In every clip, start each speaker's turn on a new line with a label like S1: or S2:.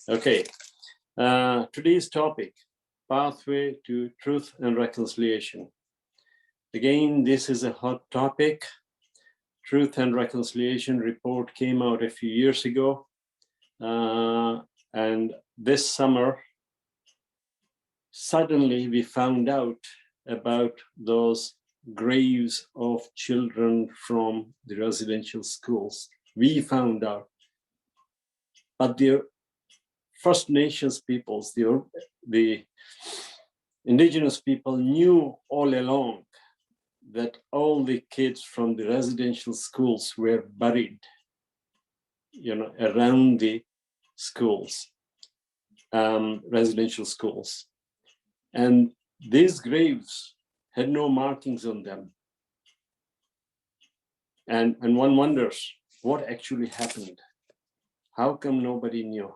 S1: Okay, today's topic, pathway to truth and reconciliation. Again, this is a hot topic. Truth and Reconciliation report came out a few years ago. And this summer, suddenly we found out about those graves of children from the residential schools. We found out. But the First Nations peoples, the indigenous people knew all along that all the kids from the residential schools were buried, around the schools, residential schools. And these graves had no markings on them. And one wonders what actually happened. How come nobody knew?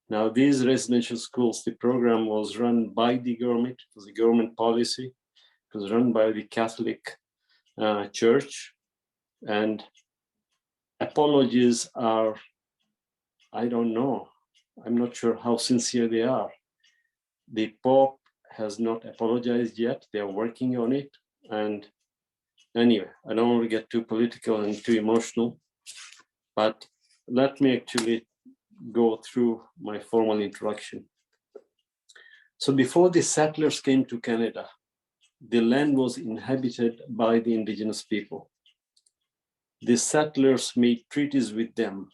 S1: Now, these residential schools, the program was run by the government. It was a government policy. It was run by the Catholic Church. And apologies are, I don't know. I'm not sure how sincere they are. The Pope has not apologized yet. They are working on it. And anyway, I don't want to get too political and too emotional, but let me actually go through my formal introduction. So before the settlers came to Canada, the land was inhabited by the indigenous people. The settlers made treaties with them,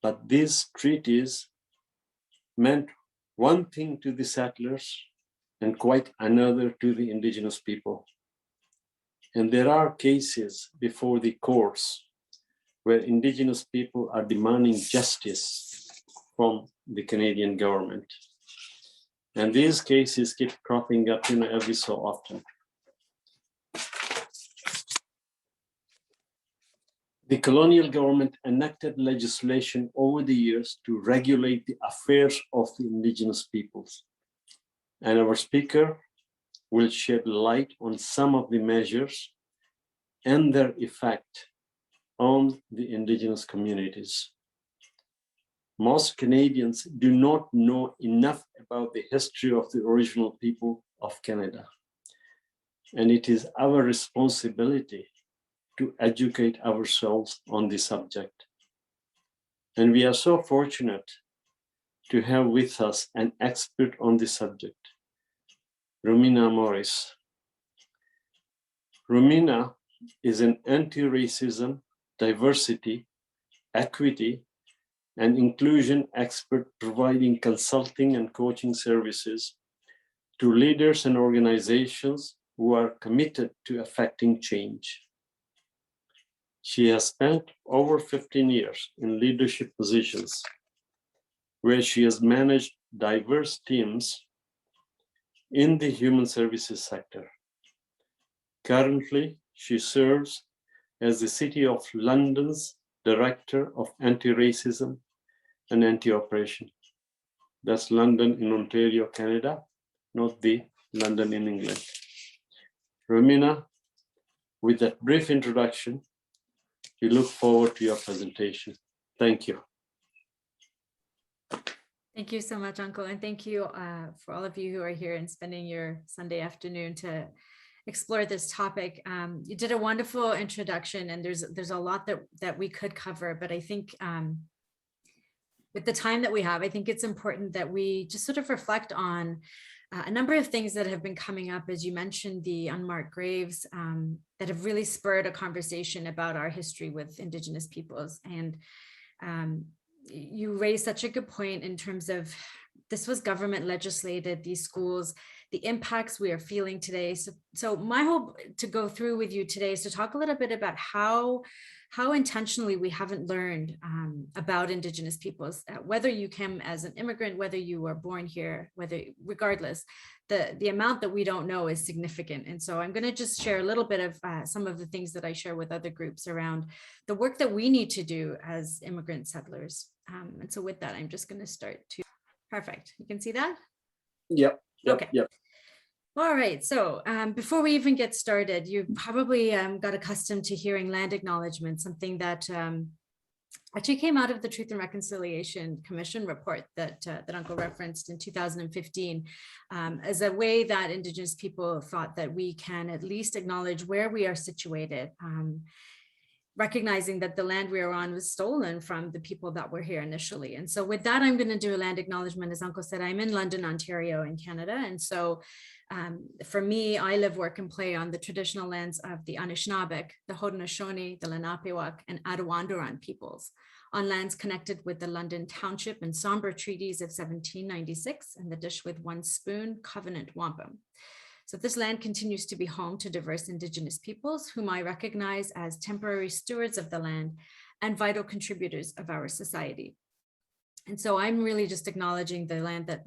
S1: but these treaties meant one thing to the settlers and quite another to the indigenous people. And there are cases before the courts where indigenous people are demanding justice from the Canadian government. And these cases keep cropping up, every so often. The colonial government enacted legislation over the years to regulate the affairs of the indigenous peoples. And our speaker will shed light on some of the measures and their effect on the indigenous communities. Most Canadians do not know enough about the history of the original people of Canada. And it is our responsibility to educate ourselves on the subject. And we are so fortunate to have with us an expert on the subject, Rumina Morris. Rumina is an anti-racism, diversity, equity, and inclusion expert providing consulting and coaching services to leaders and organizations who are committed to effecting change. She has spent over 15 years in leadership positions where she has managed diverse teams in the human services sector. Currently, she serves as the City of London's Director of Anti-Racism and Anti-Oppression. That's London in Ontario, Canada, not the London in England. Rumina, with that brief introduction, we look forward to your presentation. Thank you.
S2: Thank you so much, Uncle. And thank you for all of you who are here and spending your Sunday afternoon to explore this topic. You did a wonderful introduction, and there's a lot that we could cover, but I think with the time that we have, I think it's important that we just sort of reflect on a number of things that have been coming up, as you mentioned, the unmarked graves that have really spurred a conversation about our history with Indigenous peoples. And you raised such a good point in terms of this was government legislated, these schools, the impacts we are feeling today. So my hope to go through with you today is to talk a little bit about how intentionally we haven't learned about Indigenous peoples, whether you came as an immigrant, whether you were born here, regardless, the amount that we don't know is significant. And so I'm going to just share a little bit of some of the things that I share with other groups around the work that we need to do as immigrant settlers. And so with that, I'm just going to start to, perfect. You can see that?
S1: Yep.
S2: Okay. Yep. All right, so before we even get started, you probably got accustomed to hearing land acknowledgement, something that actually came out of the Truth and Reconciliation Commission report that Uncle referenced in 2015, as a way that Indigenous people thought that we can at least acknowledge where we are situated, recognizing that the land we are on was stolen from the people that were here initially. And so with that, I'm going to do a land acknowledgement. As Uncle said, I'm in London, Ontario in Canada. And so for me, I live, work, and play on the traditional lands of the Anishinaabe, the Haudenosaunee, the Lenapehouk, and Attawandaron peoples, on lands connected with the London Township and Sombre Treaties of 1796 and the Dish with One Spoon Covenant Wampum. So this land continues to be home to diverse Indigenous peoples, whom I recognize as temporary stewards of the land and vital contributors of our society. And so I'm really just acknowledging the land that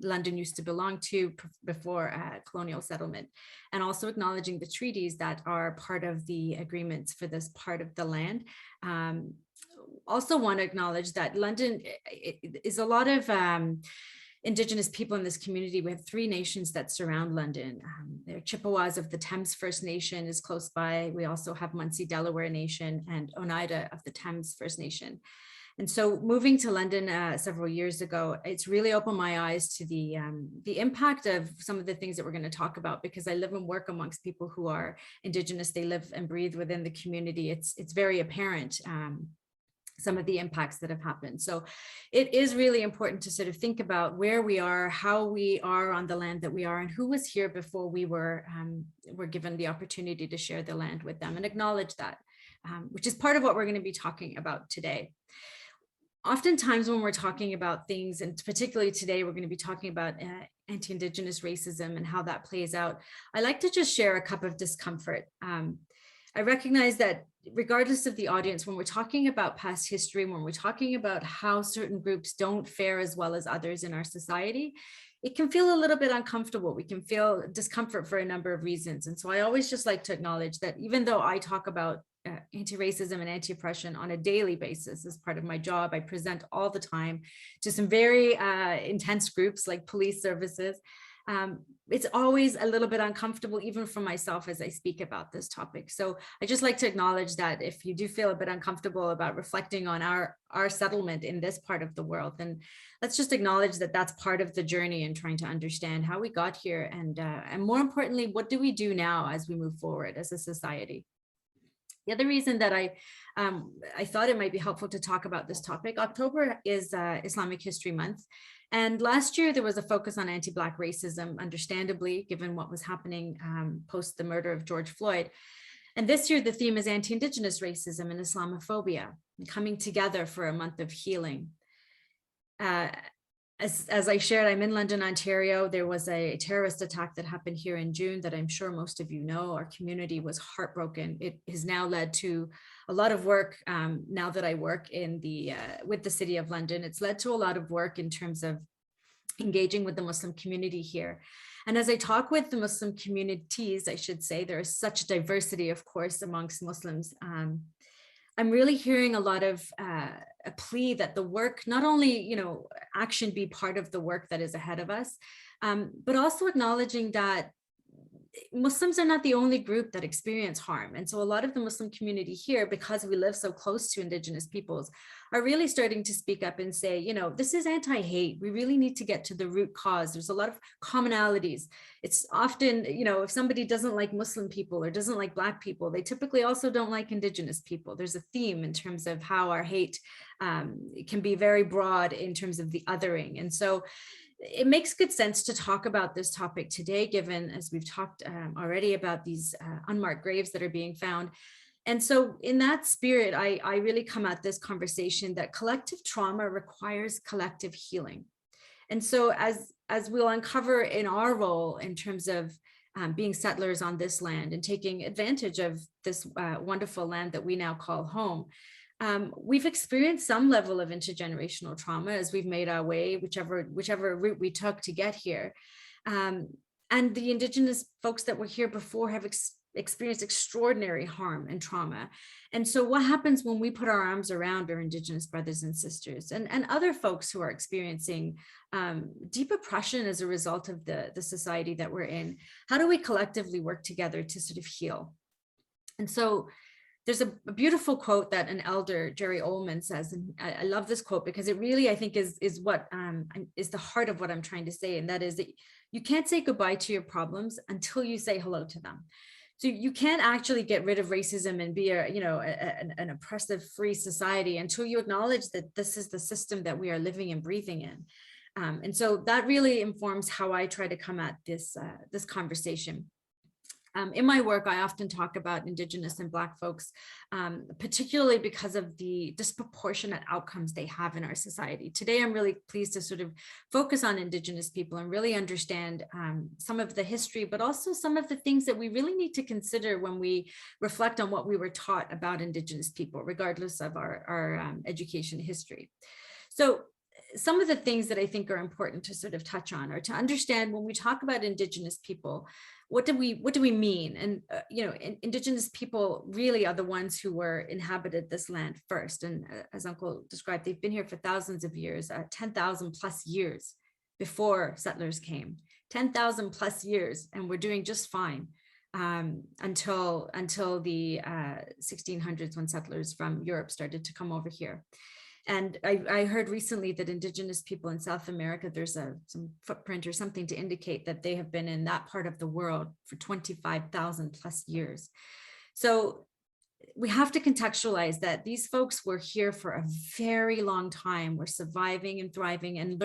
S2: London used to belong to before colonial settlement, and also acknowledging the treaties that are part of the agreements for this part of the land. Also want to acknowledge that London is a lot of Indigenous people in this community. We have 3 nations that surround London. There are Chippewas of the Thames First Nation is close by. We also have Munsee Delaware Nation and Oneida of the Thames First Nation. And so moving to London several years ago, it's really opened my eyes to the impact of some of the things that we're going to talk about, because I live and work amongst people who are Indigenous. They live and breathe within the community. It's very apparent, some of the impacts that have happened. So it is really important to sort of think about where we are, how we are on the land that we are, and who was here before we were given the opportunity to share the land with them, and acknowledge that, which is part of what we're going to be talking about today. Oftentimes when we're talking about things, and particularly today, we're going to be talking about anti-Indigenous racism and how that plays out, I like to just share a cup of discomfort. I recognize that regardless of the audience, when we're talking about past history, when we're talking about how certain groups don't fare as well as others in our society, it can feel a little bit uncomfortable. We can feel discomfort for a number of reasons. And so I always just like to acknowledge that even though I talk about anti-racism and anti-oppression on a daily basis as part of my job, I present all the time to some very intense groups like police services. It's always a little bit uncomfortable, even for myself, as I speak about this topic. So I just like to acknowledge that if you do feel a bit uncomfortable about reflecting on our settlement in this part of the world, then let's just acknowledge that that's part of the journey and trying to understand how we got here. And more importantly, what do we do now as we move forward as a society? The other reason that I thought it might be helpful to talk about this topic, October is Islamic History Month. And last year there was a focus on anti-Black racism, understandably, given what was happening post the murder of George Floyd. And this year the theme is anti-Indigenous racism and Islamophobia, coming together for a month of healing. As I shared, I'm in London, Ontario. There was a terrorist attack that happened here in June that I'm sure most of you know. Our community was heartbroken. It has now led to a lot of work. Now that I work in with the City of London, it's led to a lot of work in terms of engaging with the Muslim community here. And as I talk with the Muslim communities, I should say, there is such diversity, of course, amongst Muslims. I'm really hearing a lot of a plea that the work, not only, action be part of the work that is ahead of us, but also acknowledging that Muslims are not the only group that experience harm. And so a lot of the Muslim community here, because we live so close to Indigenous peoples, are really starting to speak up and say, this is anti-hate. We really need to get to the root cause. There's a lot of commonalities. It's often, if somebody doesn't like Muslim people or doesn't like Black people, they typically also don't like Indigenous people. There's a theme in terms of how our hate can be very broad in terms of the othering. And so it makes good sense to talk about this topic today, given, as we've talked already about these unmarked graves that are being found. And so in that spirit, I really come at this conversation that collective trauma requires collective healing. And so as we'll uncover in our role in terms of being settlers on this land and taking advantage of this wonderful land that we now call home, we've experienced some level of intergenerational trauma as we've made our way, whichever route we took to get here. And the Indigenous folks that were here before have experienced extraordinary harm and trauma. And so what happens when we put our arms around our Indigenous brothers and sisters and other folks who are experiencing deep oppression as a result of the society that we're in? How do we collectively work together to sort of heal? And so there's a beautiful quote that an elder, Jerry Ullman, says, and I love this quote because it really, I think, is what is the heart of what I'm trying to say, and that is that you can't say goodbye to your problems until you say hello to them. So you can't actually get rid of racism and be an oppressive free society until you acknowledge that this is the system that we are living and breathing in. And so that really informs how I try to come at this conversation. In my work, I often talk about Indigenous and Black folks, particularly because of the disproportionate outcomes they have in our society. Today, I'm really pleased to sort of focus on Indigenous people and really understand some of the history, but also some of the things that we really need to consider when we reflect on what we were taught about Indigenous people, regardless of our education history. So some of the things that I think are important to sort of touch on are to understand when we talk about Indigenous people, what do we mean? And Indigenous people really are the ones who were inhabited this land first. And as Uncle described, they've been here for thousands of years, 10,000 plus years before settlers came, 10,000 plus years, and we're doing just fine until the 1600s when settlers from Europe started to come over here. And I heard recently that Indigenous people in South America, there's some footprint or something to indicate that they have been in that part of the world for 25,000 plus years. So we have to contextualize that these folks were here for a very long time. We're surviving and thriving and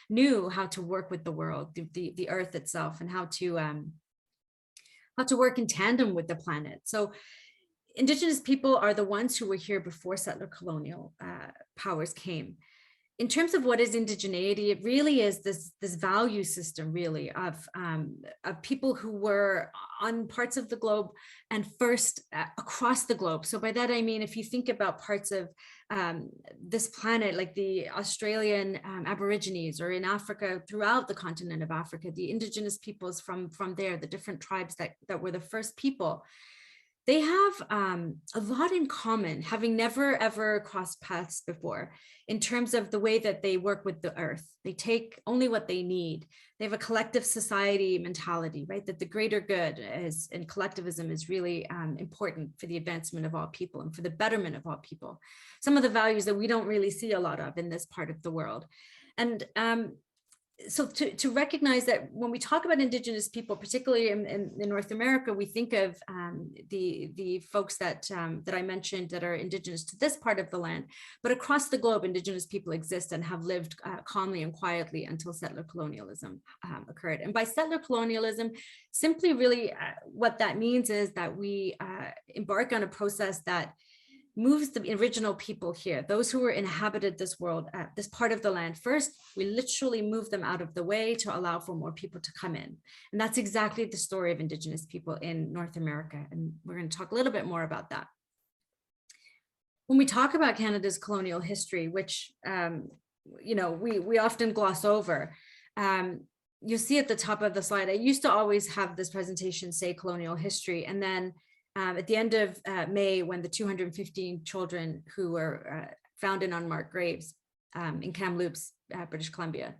S2: knew how to work with the world, the earth itself, and how to work in tandem with the planet. So Indigenous people are the ones who were here before settler colonial powers came. In terms of what is indigeneity, it really is this value system, really, of people who were on parts of the globe and first across the globe. So by that, I mean, if you think about parts of this planet, like the Australian Aborigines, or in Africa, throughout the continent of Africa, the indigenous peoples from there, the different tribes that were the first people, they have a lot in common, having never ever crossed paths before, in terms of the way that they work with the earth. They take only what they need. They have a collective society mentality, right? That the greater good and collectivism is really important for the advancement of all people and for the betterment of all people. Some of the values that we don't really see a lot of in this part of the world. And so to recognize that when we talk about Indigenous people, particularly in North America, we think of the folks that I mentioned that are Indigenous to this part of the land, but across the globe, Indigenous people exist and have lived calmly and quietly until settler colonialism occurred. And by settler colonialism, simply really what that means is that we embark on a process that moves the original people here, those who were inhabited this world, this part of the land first. We literally move them out of the way to allow for more people to come in. And that's exactly the story of Indigenous people in North America. And we're going to talk a little bit more about that. When we talk about Canada's colonial history, which we often gloss over, you'll see at the top of the slide, I used to always have this presentation say colonial history, and then at the end of May, when the 215 children who were found in unmarked graves in Kamloops, British Columbia,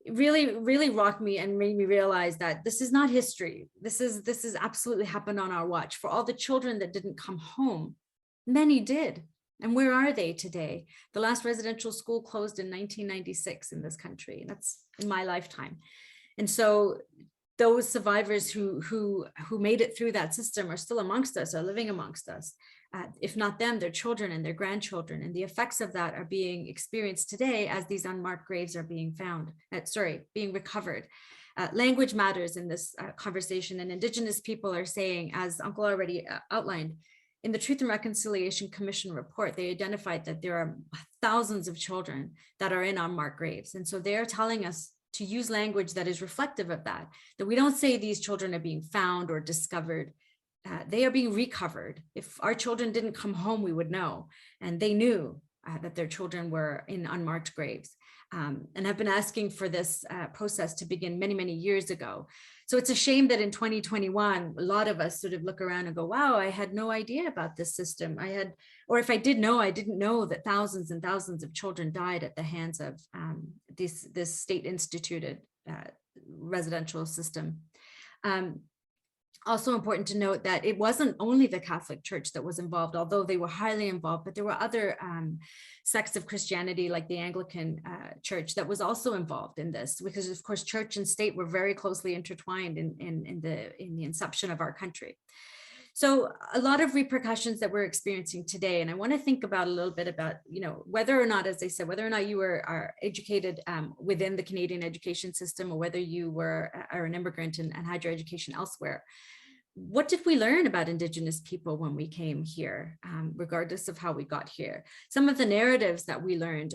S2: it really rocked me and made me realize that this is not history. This is absolutely happened on our watch. For all the children that didn't come home, many did. And where are they today? The last residential school closed in 1996 in this country. That's in my lifetime. And so those survivors who made it through that system are still amongst us, are living amongst us. If not them, their children and their grandchildren. And the effects of that are being experienced today as these unmarked graves are being being recovered. Language matters in this conversation, and Indigenous people are saying, as Uncle already outlined, in the Truth and Reconciliation Commission report, they identified that there are thousands of children that are in unmarked graves. And so they're telling us to use language that is reflective of that we don't say these children are being found or discovered. They are being recovered. If our children didn't come home, we would know. And they knew that their children were in unmarked graves, and have been asking for this process to begin many, many years ago. So it's a shame that in 2021, a lot of us sort of look around and go, wow, I had no idea about this system. Or if I did know, I didn't know that thousands and thousands of children died at the hands of this state instituted residential system. Also important to note that it wasn't only the Catholic Church that was involved, although they were highly involved, but there were other sects of Christianity, like the Anglican Church, that was also involved in this, because of course, church and state were very closely intertwined in the inception of our country. So a lot of repercussions that we're experiencing today. And I want to think about a little bit about, whether or not, as I said, whether or not you are educated within the Canadian education system, or whether you are an immigrant and had your education elsewhere. What did we learn about Indigenous people when we came here, regardless of how we got here? Some of the narratives that we learned,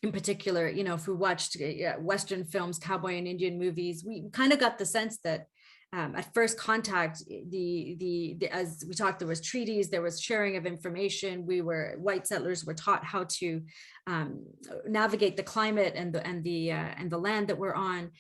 S2: in particular, if we watched Western films, cowboy and Indian movies, we kind of got the sense that at first contact, as we talked, there was treaties, there was sharing of information. White settlers were taught how to navigate the climate and the land that we're on.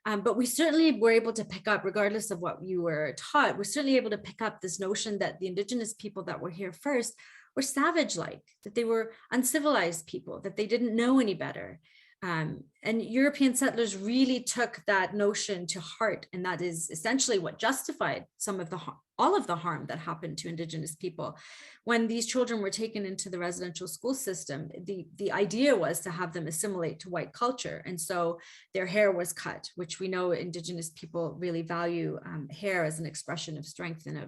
S2: But we certainly were able to pick up, regardless of what you were taught, we're certainly able to pick up this notion that the Indigenous people that were here first were savage-like, that they were uncivilized people, that they didn't know any better. And European settlers really took that notion to heart, and that is essentially what justified all of the harm that happened to Indigenous people. When these children were taken into the residential school system, the idea was to have them assimilate to white culture, and so their hair was cut, which we know Indigenous people really value hair as an expression of strength and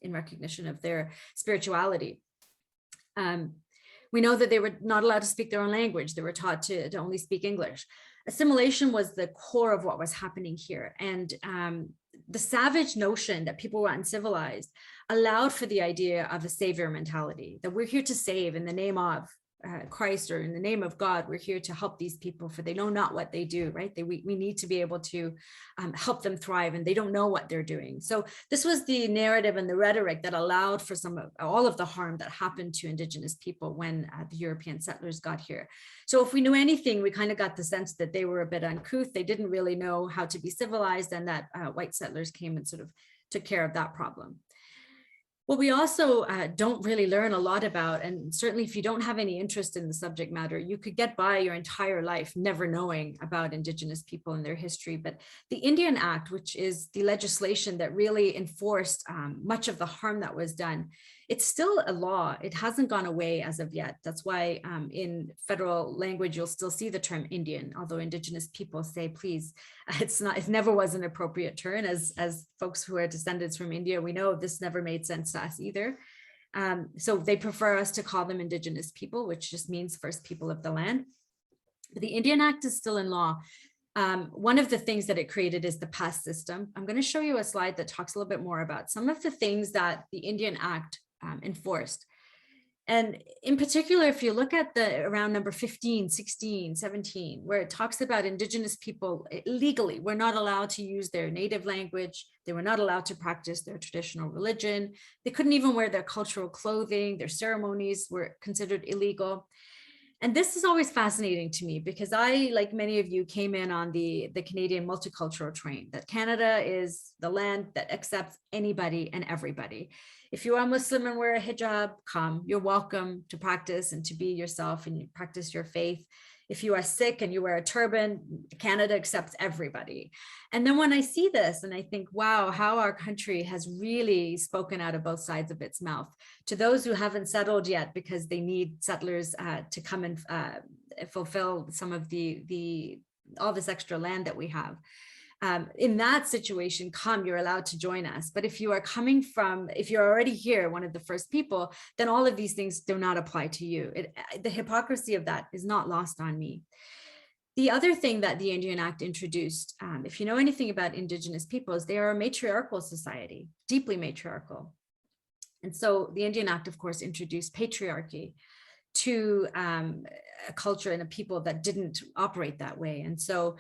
S2: in recognition of their spirituality. We know that they were not allowed to speak their own language. They were taught to only speak English. Assimilation was the core of what was happening here. And the savage notion that people were uncivilized allowed for the idea of a savior mentality, that we're here to save in the name of Christ, or in the name of God. We're here to help these people, for they know not what they do, right? We need to be able to help them thrive, and they don't know what they're doing. So this was the narrative and the rhetoric that allowed for all of the harm that happened to Indigenous people when the European settlers got here. So if we knew anything, we kind of got the sense that they were a bit uncouth. They didn't really know how to be civilized, and that white settlers came and sort of took care of that problem. What we also don't really learn a lot about, and certainly if you don't have any interest in the subject matter, you could get by your entire life never knowing about Indigenous people and their history. But the Indian Act, which is the legislation that really enforced much of the harm that was done, it's still a law. It hasn't gone away as of yet. That's why in federal language, you'll still see the term Indian, although Indigenous people say, please, it never was an appropriate term. As folks who are descendants from India, we know this never made sense to us either. So they prefer us to call them Indigenous people, which just means first people of the land. But the Indian Act is still in law. One of the things that it created is the pass system. I'm going to show you a slide that talks a little bit more about some of the things that the Indian Act enforced. And in particular, if you look at around number 15, 16, 17, where it talks about Indigenous people legally were not allowed to use their native language. They were not allowed to practice their traditional religion. They couldn't even wear their cultural clothing. Their ceremonies were considered illegal. And this is always fascinating to me, because I, like many of you, came in on the Canadian multicultural train, that Canada is the land that accepts anybody and everybody. If you are Muslim and wear a hijab, come, you're welcome to practice and to be yourself and you practice your faith. If you are Sikh and you wear a turban, Canada accepts everybody. And then when I see this and I think, wow, how our country has really spoken out of both sides of its mouth to those who haven't settled yet because they need settlers to come and fulfill some of all this extra land that we have. In that situation, you're allowed to join us. But if you're already here, one of the first people, then all of these things do not apply to you. The hypocrisy of that is not lost on me. The other thing that the Indian Act introduced, if you know anything about Indigenous peoples, they are a matriarchal society, deeply matriarchal. And so the Indian Act, of course, introduced patriarchy to a culture and a people that didn't operate that way. And so,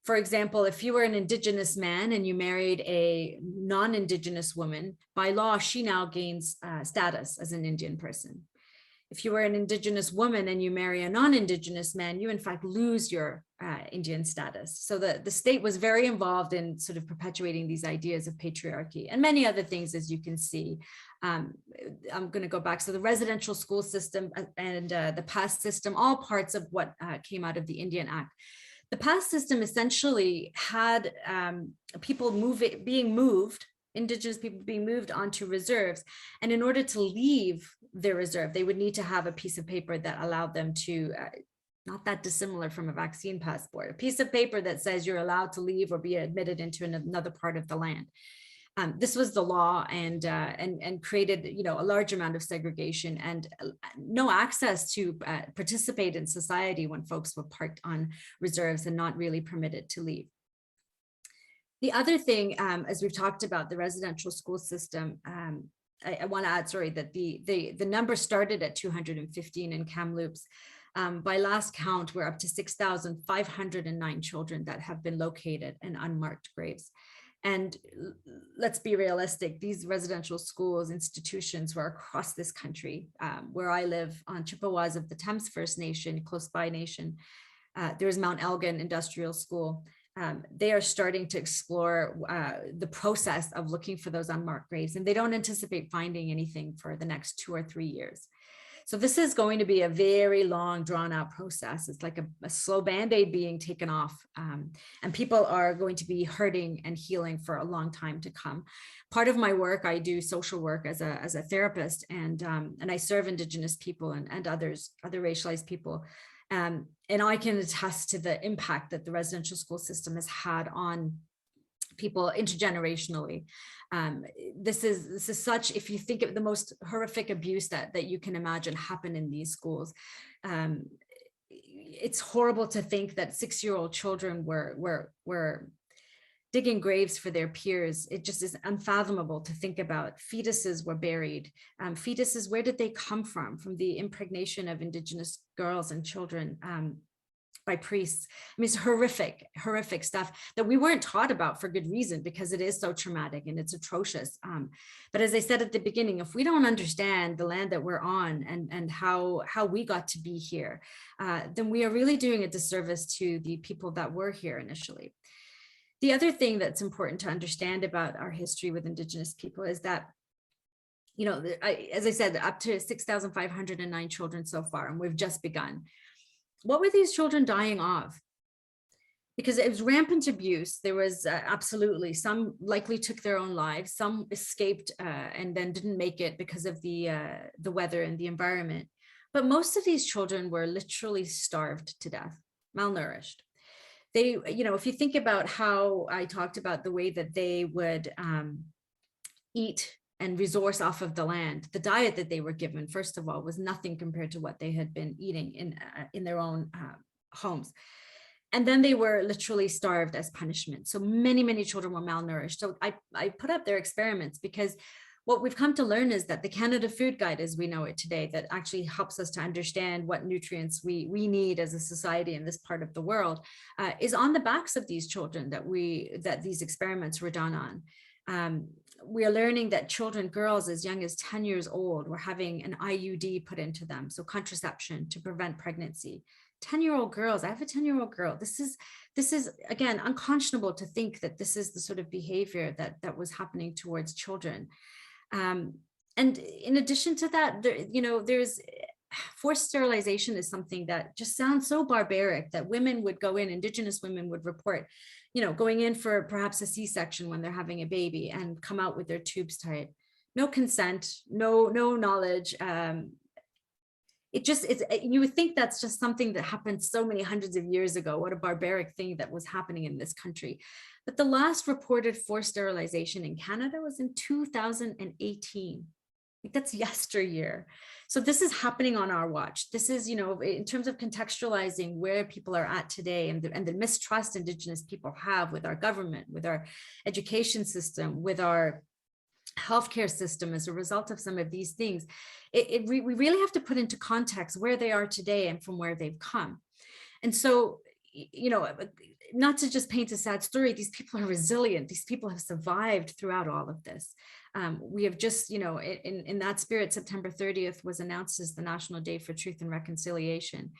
S2: for example, if you were an Indigenous man and you married a non-Indigenous woman, by law, she now gains status as an Indian person. If you were an Indigenous woman and you marry a non-Indigenous man, you in fact lose your Indian status. So the state was very involved in sort of perpetuating these ideas of patriarchy and many other things, as you can see. I'm going to go back. So the residential school system and the pass system, all parts of what came out of the Indian Act. The past system essentially had people being moved, Indigenous people being moved onto reserves. And in order to leave their reserve, they would need to have a piece of paper that allowed them to, not that dissimilar from a vaccine passport, a piece of paper that says you're allowed to leave or be admitted into another part of the land. This was the law, and created, you know, a large amount of segregation and no access to participate in society when folks were parked on reserves and not really permitted to leave. The other thing, as we've talked about the residential school system, I want to add, sorry, that the number started at 215 in Kamloops. By last count, we're up to 6,509 children that have been located in unmarked graves. And let's be realistic, these residential schools, institutions were across this country. Where I live on Chippewas of the Thames First Nation, close by nation, there's Mount Elgin Industrial School. They are starting to explore the process of looking for those unmarked graves, and they don't anticipate finding anything for the next 2 or 3 years. So this is going to be a very long, drawn out process. It's like a slow Band-Aid being taken off, and people are going to be hurting and healing for a long time to come. Part of my work, I do social work as a therapist, and I serve Indigenous people and other racialized people. And I can attest to the impact that the residential school system has had on people intergenerationally. This is such, if you think of the most horrific abuse that you can imagine happen in these schools, it's horrible to think that 6-year-old children were digging graves for their peers. It just is unfathomable to think about. Fetuses were buried. Fetuses, where did they come from? From the impregnation of Indigenous girls and children by priests. I mean, it's horrific stuff that we weren't taught about for good reason, because it is so traumatic and it's atrocious. But as I said at the beginning, if we don't understand the land that we're on and how we got to be here, then we are really doing a disservice to the people that were here initially. The other thing that's important to understand about our history with Indigenous people is that, you know, as I said, up to 6,509 children so far, and we've just begun. What were these children dying of? Because it was rampant abuse. There was absolutely, some likely took their own lives, some escaped and then didn't make it because of the weather and the environment. But most of these children were literally starved to death, malnourished. They, you know, if you think about how I talked about the way that they would eat and resource off of the land, the diet that they were given, first of all, was nothing compared to what they had been eating in their own homes. And then they were literally starved as punishment. So many children were malnourished. So I put up their experiments because what we've come to learn is that the Canada Food Guide, as we know it today, that actually helps us to understand what nutrients we need as a society in this part of the world, is on the backs of these children that these experiments were done on. We are learning that children, girls as young as 10 years old, were having an IUD put into them, so contraception to prevent pregnancy. 10-year-old girls, I have a 10-year-old girl. This is again unconscionable to think that this is the sort of behavior that was happening towards children. And in addition to that, there's forced sterilization is something that just sounds so barbaric that women would go in, Indigenous women would report, going in for perhaps a C-section when they're having a baby and come out with their tubes tied. No consent, no knowledge. You would think that's just something that happened so many hundreds of years ago. What a barbaric thing that was happening in this country. But the last reported forced sterilization in Canada was in 2018. That's yesteryear. So this is happening on our watch. This is, in terms of contextualizing where people are at today and the mistrust Indigenous people have with our government, with our education system, with our healthcare system as a result of some of these things. We really have to put into context where they are today and from where they've come. And so, not to just paint a sad story, these people are resilient. These people have survived throughout all of this. We have just, in that spirit, September 30th was announced as the National Day for Truth and Reconciliation.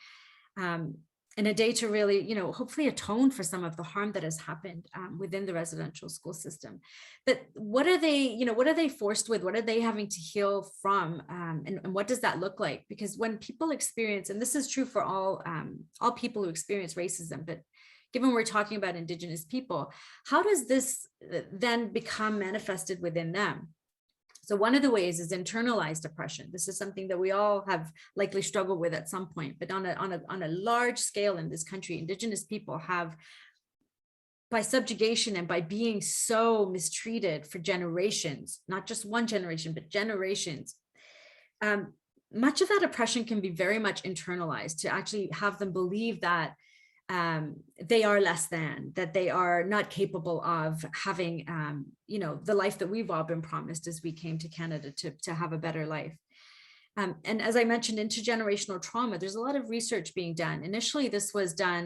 S2: And a day to really, hopefully atone for some of the harm that has happened within the residential school system. But what are they forced with? What are they having to heal from? And what does that look like? Because when people experience, and this is true for all people who experience racism, but given we're talking about Indigenous people, how does this then become manifested within them? So one of the ways is internalized oppression. This is something that we all have likely struggled with at some point, but on a large scale in this country, Indigenous people have, by subjugation and by being so mistreated for generations, not just one generation, but generations, much of that oppression can be very much internalized, to actually have them believe that they are less than, that they are not capable of having, the life that we've all been promised as we came to Canada to have a better life. And as I mentioned, intergenerational trauma, there's a lot of research being done. Initially, this was done,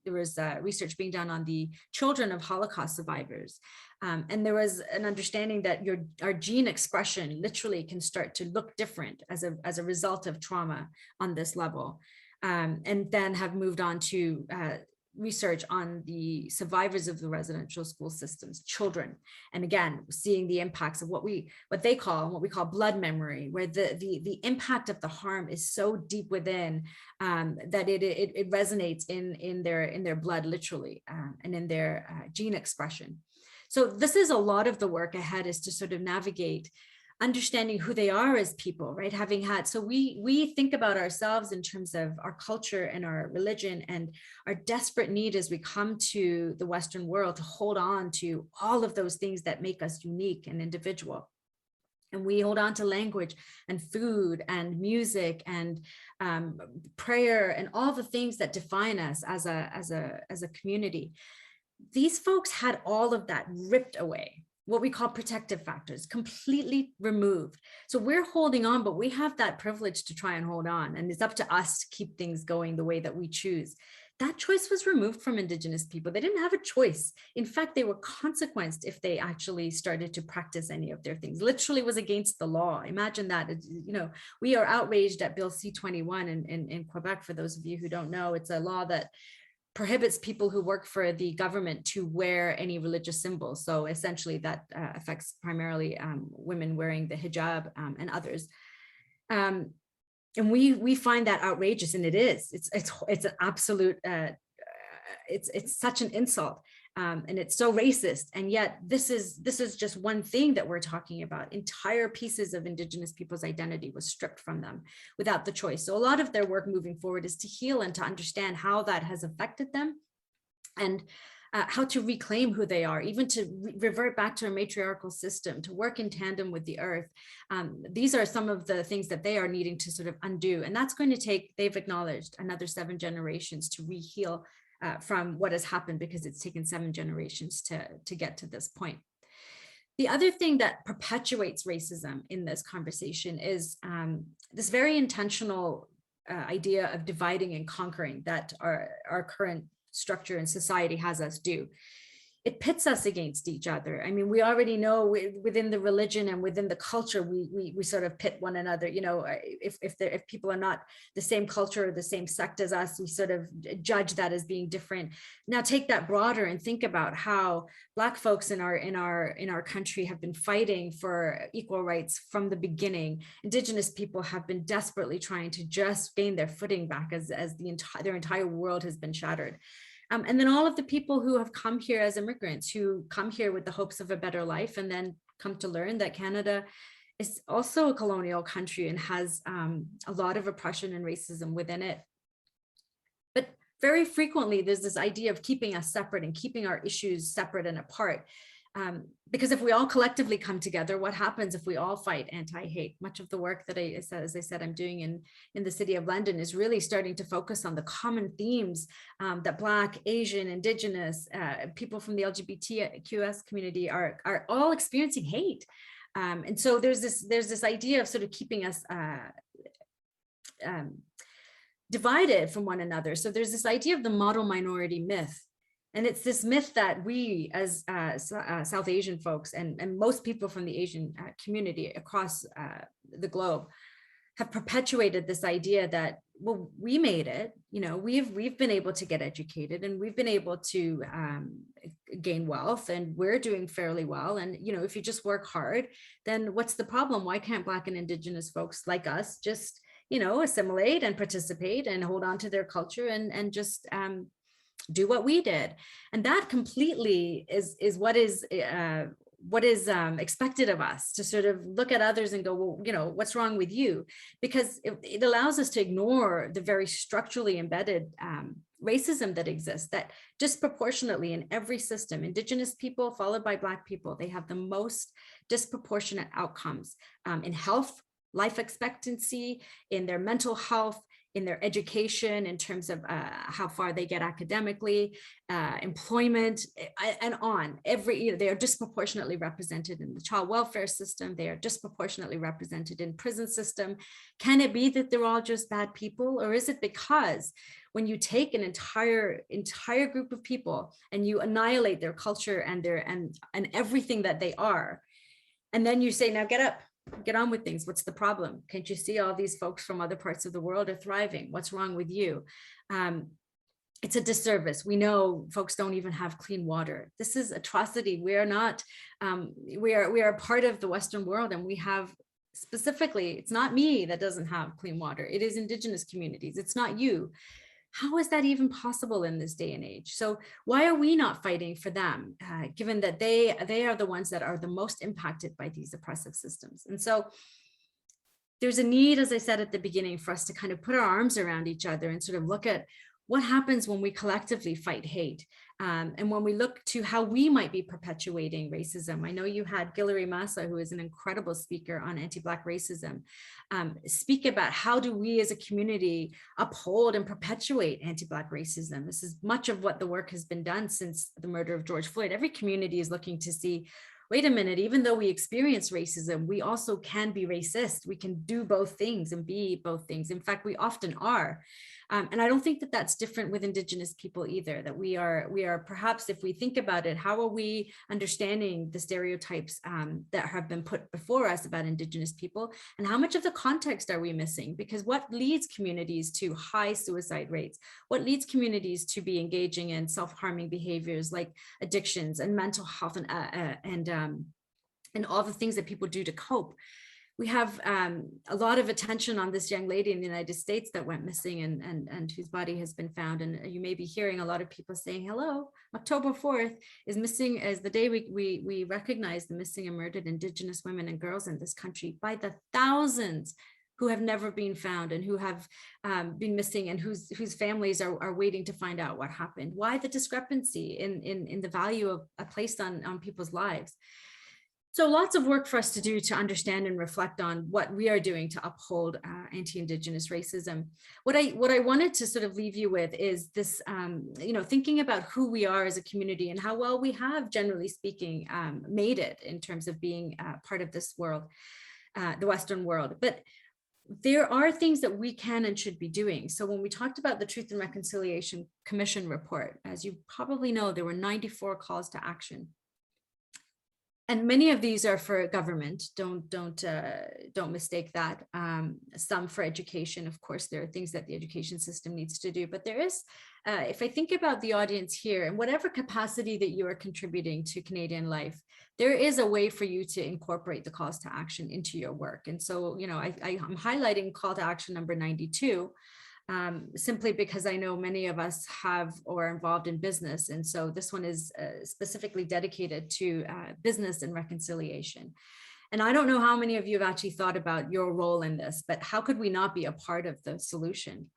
S2: there was research being done on the children of Holocaust survivors. And there was an understanding that our gene expression literally can start to look different as a result of trauma on this level. And then have moved on to research on the survivors of the residential school systems, children. And again, seeing the impacts of what we call blood memory, where the impact of the harm is so deep within that it resonates in their blood, literally, and in their gene expression. So this is a lot of the work ahead, is to sort of navigate understanding who they are as people, right? Having had, so we think about ourselves in terms of our culture and our religion and our desperate need as we come to the Western world to hold on to all of those things that make us unique and individual. And we hold on to language and food and music and prayer and all the things that define us as a community. These folks had all of that ripped away, what we call protective factors, completely removed. So we're holding on, but we have that privilege to try and hold on. And it's up to us to keep things going the way that we choose. That choice was removed from Indigenous people. They didn't have a choice. In fact, they were consequenced if they actually started to practice any of their things. Literally was against the law. Imagine that. We are outraged at Bill C-21 in Quebec. For those of you who don't know, it's a law that prohibits people who work for the government to wear any religious symbols. So essentially that affects primarily women wearing the hijab and others. And we find that outrageous, and it is. It's an absolute. It's such an insult, and it's so racist. And yet this is just one thing that we're talking about. Entire pieces of Indigenous people's identity was stripped from them without the choice. So a lot of their work moving forward is to heal and to understand how that has affected them, and how to reclaim who they are, even to revert back to a matriarchal system, to work in tandem with the earth. These are some of the things that they are needing to sort of undo. And that's going to take, they've acknowledged, another 7 generations to re-heal from what has happened, because it's taken 7 generations to get to this point. The other thing that perpetuates racism in this conversation is this very intentional idea of dividing and conquering that our current structure and society has us do. It pits us against each other. I mean, we already know within the religion and within the culture, we sort of pit one another. If people are not the same culture or the same sect as us, we sort of judge that as being different. Now take that broader and think about how Black folks in our country have been fighting for equal rights from the beginning. Indigenous people have been desperately trying to just gain their footing back as their entire world has been shattered. And then all of the people who have come here as immigrants, who come here with the hopes of a better life, and then come to learn that Canada is also a colonial country and has a lot of oppression and racism within it. But very frequently, there's this idea of keeping us separate and keeping our issues separate and apart. Because if we all collectively come together, what happens if we all fight anti-hate? Much of the work that as I said, I'm doing in the City of London is really starting to focus on the common themes that Black, Asian, Indigenous, people from the LGBTQS community are all experiencing hate. And so there's this idea of sort of keeping us divided from one another. So there's this idea of the model minority myth. And it's this myth that we as South Asian folks and most people from the Asian community across the globe have perpetuated this idea that, well, we made it, we've been able to get educated and we've been able to gain wealth and we're doing fairly well. And, if you just work hard, then what's the problem? Why can't Black and Indigenous folks like us just, assimilate and participate and hold on to their culture and just do what we did. And that completely is what is expected of us, to sort of look at others and go, well, you know, what's wrong with you? Because it allows us to ignore the very structurally embedded racism that exists, that disproportionately in every system, Indigenous people followed by Black people, they have the most disproportionate outcomes in health, life expectancy, in their mental health, in their education, in terms of how far they get academically, employment, and on. They are disproportionately represented in the child welfare system. They are disproportionately represented in prison system. Can it be that they're all just bad people? Or is it because when you take an entire group of people and you annihilate their culture and and everything that they are, and then you say, now get up, get on with things. What's the problem? Can't you see all these folks from other parts of the world are thriving? What's wrong with you? It's a disservice. We know folks don't even have clean water. This is atrocity. We are not, we are part of the Western world, and we have specifically, it's not me that doesn't have clean water. It is Indigenous communities. It's not you. How is that even possible in this day and age? So why are we not fighting for them, given that they are the ones that are the most impacted by these oppressive systems? And so there's a need, as I said at the beginning, for us to kind of put our arms around each other and sort of look at what happens when we collectively fight hate, and when we look to how we might be perpetuating racism. I know you had Guillory Massa, who is an incredible speaker on anti-Black racism, speak about how do we as a community uphold and perpetuate anti-Black racism. This is much of what the work has been done since the murder of George Floyd. Every community is looking to see, wait a minute, even though we experience racism, we also can be racist. We can do both things and be both things. In fact, we often are. And I don't think that that's different with Indigenous people either, that we are perhaps, if we think about it, how are we understanding the stereotypes that have been put before us about Indigenous people, and how much of the context are we missing? Because what leads communities to high suicide rates? What leads communities to be engaging in self-harming behaviors like addictions and mental health and all the things that people do to cope? We have a lot of attention on this young lady in the United States that went missing and whose body has been found. And you may be hearing a lot of people saying, hello, October 4th is missing as the day we recognize the missing and murdered Indigenous women and girls in this country by the thousands who have never been found and who have been missing and whose families are waiting to find out what happened. Why the discrepancy in the value placed on people's lives? So lots of work for us to do to understand and reflect on what we are doing to uphold anti-Indigenous racism. What I wanted to sort of leave you with is this, thinking about who we are as a community and how well we have, generally speaking, made it in terms of being part of this world, the Western world. But there are things that we can and should be doing. So when we talked about the Truth and Reconciliation Commission report, as you probably know, there were 94 calls to action. And many of these are for government. Don't mistake that. Some for education. Of course, there are things that the education system needs to do. But there is, if I think about the audience here, in whatever capacity that you are contributing to Canadian life, there is a way for you to incorporate the calls to action into your work. And so, I'm highlighting call to action number 92. Simply because I know many of us have or are involved in business. And so this one is specifically dedicated to business and reconciliation. And I don't know how many of you have actually thought about your role in this, but how could we not be a part of the solution?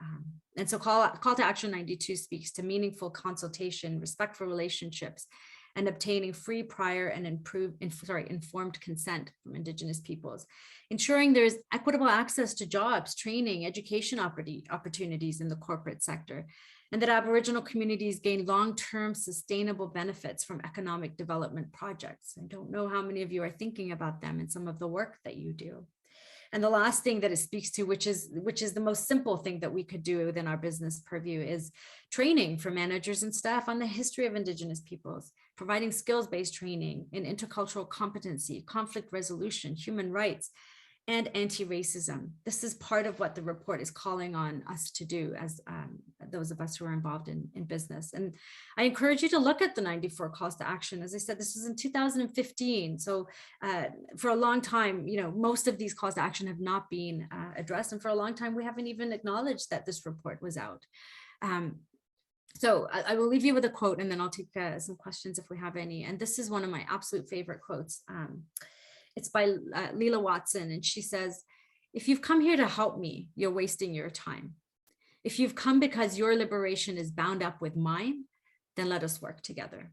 S2: And so call to action 92 speaks to meaningful consultation, respectful relationships, and obtaining free, prior, and informed consent from Indigenous peoples, ensuring there's equitable access to jobs, training, education opportunities in the corporate sector, and that Aboriginal communities gain long-term sustainable benefits from economic development projects. I don't know how many of you are thinking about them in some of the work that you do. And the last thing that it speaks to, which is the most simple thing that we could do within our business purview, is training for managers and staff on the history of Indigenous peoples, providing skills-based training in intercultural competency, conflict resolution, human rights, and anti-racism. This is part of what the report is calling on us to do as those of us who are involved in business. And I encourage you to look at the 94 calls to action. As I said, this was in 2015. So for a long time, most of these calls to action have not been addressed. And for a long time, we haven't even acknowledged that this report was out. So I will leave you with a quote, and then I'll take some questions if we have any. And this is one of my absolute favorite quotes. It's by Leela Watson, and she says, "If you've come here to help me, you're wasting your time. If you've come because your liberation is bound up with mine, then let us work together."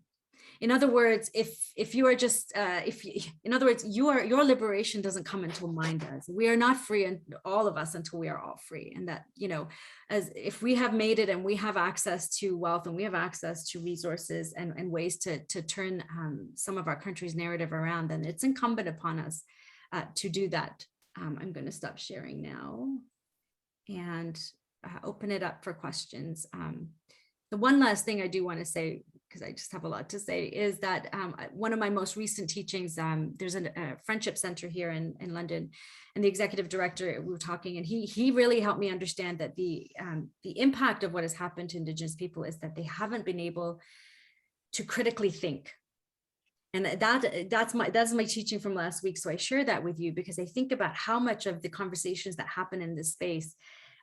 S2: In other words, if you are just in other words, your liberation doesn't come until mine does. We are not free, and all of us, until we are all free. And that, as if we have made it and we have access to wealth and we have access to resources and ways to turn some of our country's narrative around, then it's incumbent upon us to do that. I'm going to stop sharing now and open it up for questions. The one last thing I do want to say, because I just have a lot to say, is that one of my most recent teachings, there's a friendship center here in London, and the executive director, we were talking, and he really helped me understand that the impact of what has happened to Indigenous people is that they haven't been able to critically think. And that's my teaching from last week. So I share that with you because I think about how much of the conversations that happen in this space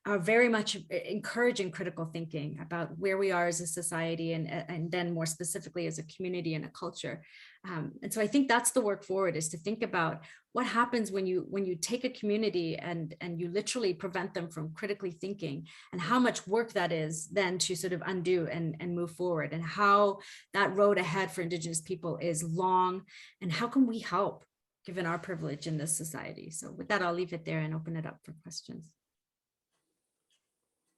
S2: are very much encouraging critical thinking about where we are as a society, and then more specifically as a community and a culture. And so I think that's the work forward, is to think about what happens when you take a community and you literally prevent them from critically thinking, and how much work that is then to sort of undo and move forward, and how that road ahead for Indigenous people is long, and how can we help given our privilege in this society. So with that, I'll leave it there and open it up for questions.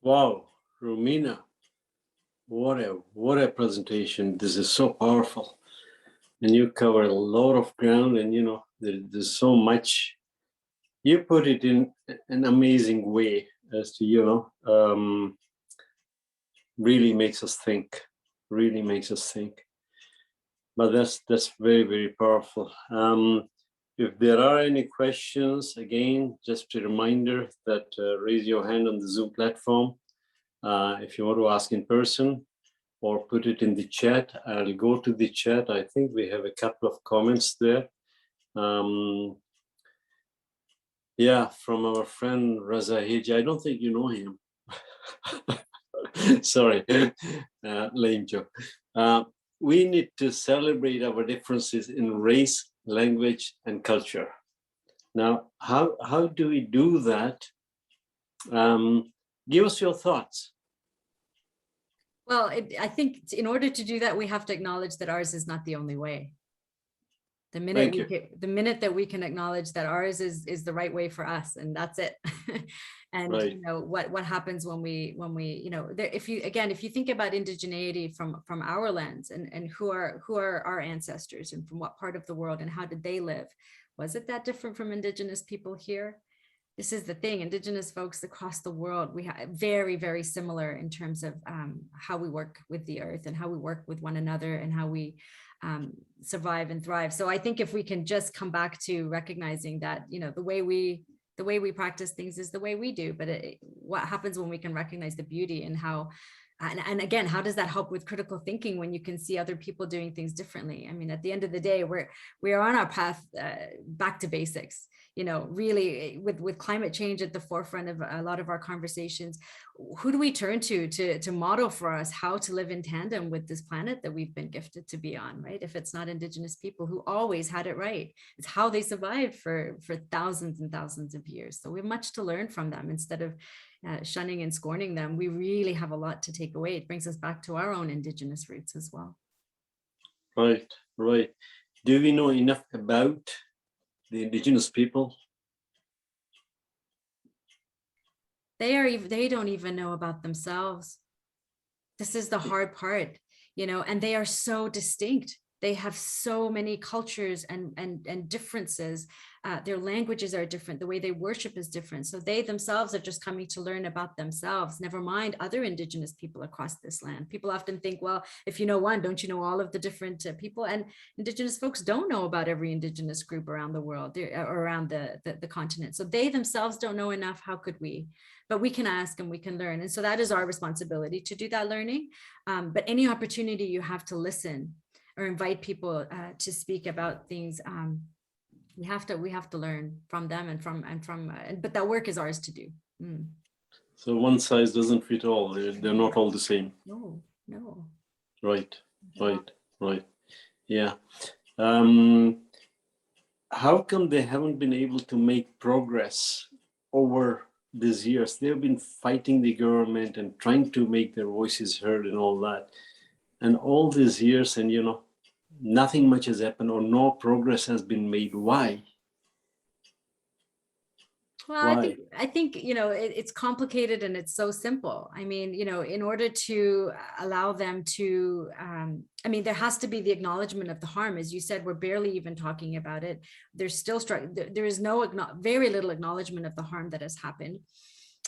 S1: Wow, Rumina, what a presentation. This is so powerful. And you cover a lot of ground, and there's so much. You put it in an amazing way as to, really makes us think, But that's very, very powerful. If there are any questions, again, just a reminder that raise your hand on the Zoom platform. If you want to ask in person, or put it in the chat. I'll go to the chat. I think we have a couple of comments there. Yeah, from our friend Raza Hiji. I don't think you know him. Sorry, lame joke. We need to celebrate our differences in race, language, and culture. Now, how do we do that? Give us your thoughts.
S2: Well, I think in order to do that, we have to acknowledge that ours is not the only way. The minute that we can acknowledge that ours is the right way for us, and that's it. And
S1: right.
S2: What happens when we if you think about indigeneity from our lens, and who are our ancestors, and from what part of the world, and how did they live? Was it that different from Indigenous people here? This is the thing. Indigenous folks across the world, we have very, very similar in terms of how we work with the earth, and how we work with one another, and how we survive and thrive. So I think if we can just come back to recognizing that, the way we practice things is the way we do, but what happens when we can recognize the beauty, and how, and again, how does that help with critical thinking when you can see other people doing things differently? I mean, at the end of the day, we are on our path back to basics. Really, with climate change at the forefront of a lot of our conversations, who do we turn to model for us how to live in tandem with this planet that we've been gifted to be on, right? If it's not Indigenous people who always had it right, it's how they survived for thousands and thousands of years. So we have much to learn from them. Instead of shunning and scorning them, we really have a lot to take away. It brings us back to our own Indigenous roots as well.
S1: Right. Do we know enough about the Indigenous people?
S2: They don't even know about themselves. This is the hard part, and they are so distinct. They have so many cultures and differences. Their languages are different. The way they worship is different. So they themselves are just coming to learn about themselves, never mind other Indigenous people across this land. People often think, well, if you know one, don't you know all of the different people? And Indigenous folks don't know about every Indigenous group around the world, or around the continent. So they themselves don't know enough. How could we? But we can ask and we can learn. And so that is our responsibility, to do that learning. But any opportunity you have to listen or invite people to speak about things, we have to learn from them, but that work is ours to do.
S1: So one size doesn't fit all. They're not all the same.
S2: No, No.
S1: Right, right. Yeah. Um, how come they haven't been able to make progress over these years? They've been fighting the government and trying to make their voices heard and all that. And all these years, and nothing much has happened or no progress has been made. Why?
S2: Well,
S1: Why?
S2: I think, it's complicated and it's so simple. I mean, in order to allow them to, I mean, there has to be the acknowledgement of the harm. As you said, we're barely even talking about it. There's still, there is very little acknowledgement of the harm that has happened.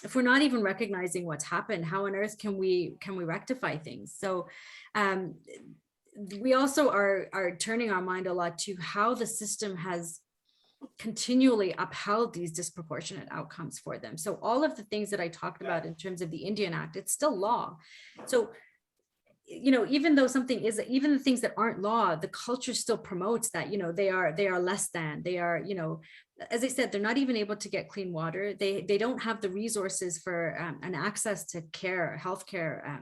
S2: If we're not even recognizing what's happened, how on earth can we rectify things? So, we also are turning our mind a lot to how the system has continually upheld these disproportionate outcomes for them. So all of the things that I talked about in terms of the Indian Act, it's still law. So, even though even the things that aren't law, the culture still promotes that, they are less than, they are, as I said, they're not even able to get clean water. They don't have the resources for an access to healthcare.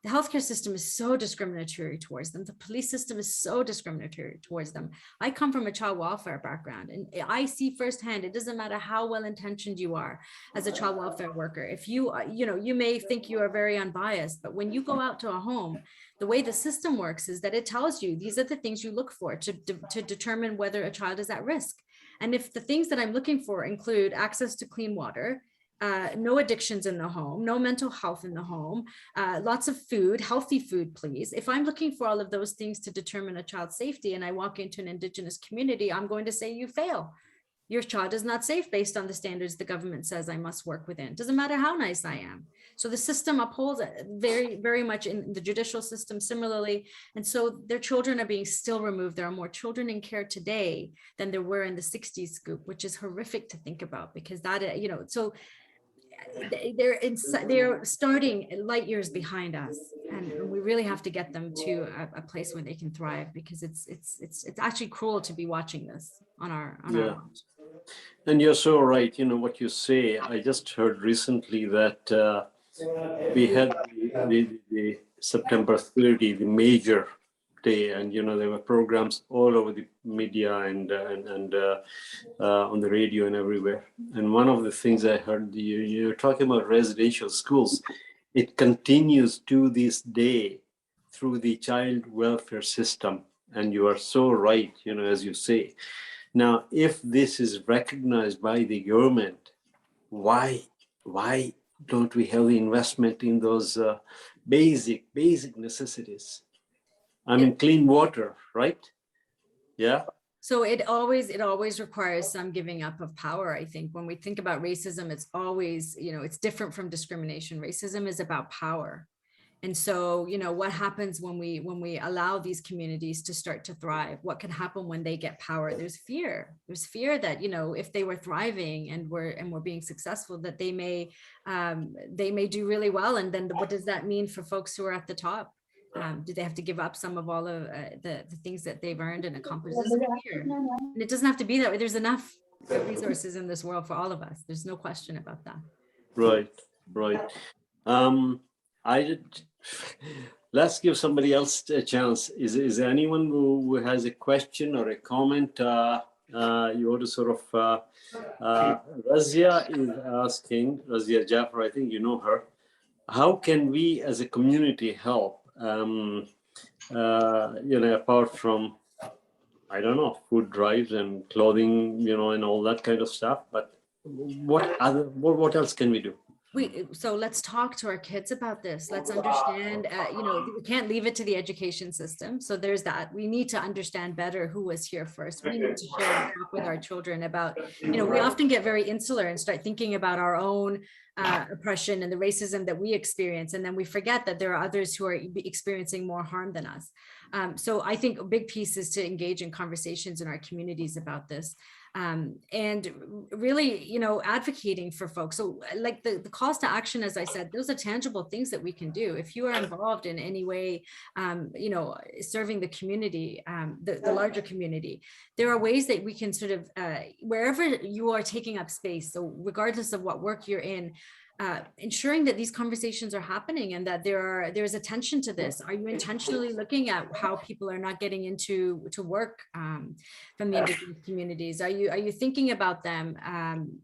S2: The healthcare system is so discriminatory towards them. The police system is so discriminatory towards them. I come from a child welfare background, and I see firsthand, it doesn't matter how well intentioned you are as a child welfare worker. If you, you may think you are very unbiased, but when you go out to a home, the way the system works is that it tells you these are the things you look for to determine whether a child is at risk. And if the things that I'm looking for include access to clean water, no addictions in the home, no mental health in the home, lots of food, healthy food, please. If I'm looking for all of those things to determine a child's safety and I walk into an Indigenous community, I'm going to say you fail. Your child is not safe based on the standards the government says I must work within. Doesn't matter how nice I am. So the system upholds it very, very much in the judicial system similarly. And so their children are being still removed. There are more children in care today than there were in the 60s scoop, which is horrific to think about because that, so they're starting light years behind us, and we really have to get them to a place where they can thrive, because it's actually cruel to be watching this on our
S1: Yeah.
S2: watch.
S1: And you're so right. What you say. I just heard recently that we had the September 30, the major day, and there were programs all over the media and on the radio and everywhere. And one of the things I heard, you're talking about residential schools. It continues to this day through the child welfare system, and you are so right. As you say. Now, if this is recognized by the government, why don't we have the investment in those basic necessities? I mean, clean water, right? Yeah.
S2: So it always requires some giving up of power. I think when we think about racism, it's always, it's different from discrimination. Racism is about power. And so, what happens when we allow these communities to start to thrive? What can happen when they get power? There's fear. There's fear that, if they were thriving and we're being successful, that they may do really well. And then what does that mean for folks who are at the top? Do they have to give up some of all of the things that they've earned and accomplished? This is fear. And it doesn't have to be that way. There's enough resources in this world for all of us. There's no question about that.
S1: Right. Let's give somebody else a chance. Is there anyone who has a question or a comment? You want to sort of Razia is asking, Razia Jaffer, I think you know her. How can we as a community help? Apart from, I don't know, food drives and clothing, and all that kind of stuff. But what else can we do?
S2: So let's talk to our kids about this. Let's understand, we can't leave it to the education system. So there's that. We need to understand better who was here first. We need to share and talk with our children about, we often get very insular and start thinking about our own oppression and the racism that we experience. And then we forget that there are others who are experiencing more harm than us. So I think a big piece is to engage in conversations in our communities about this. And really, advocating for folks. So like the calls to action, as I said, those are tangible things that we can do. If you are involved in any way, serving the community, the larger community, there are ways that we can sort of, wherever you are taking up space. So regardless of what work you're in, ensuring that these conversations are happening and that there's attention to this? Are you intentionally looking at how people are not getting into work from the indigenous communities? Are you thinking about them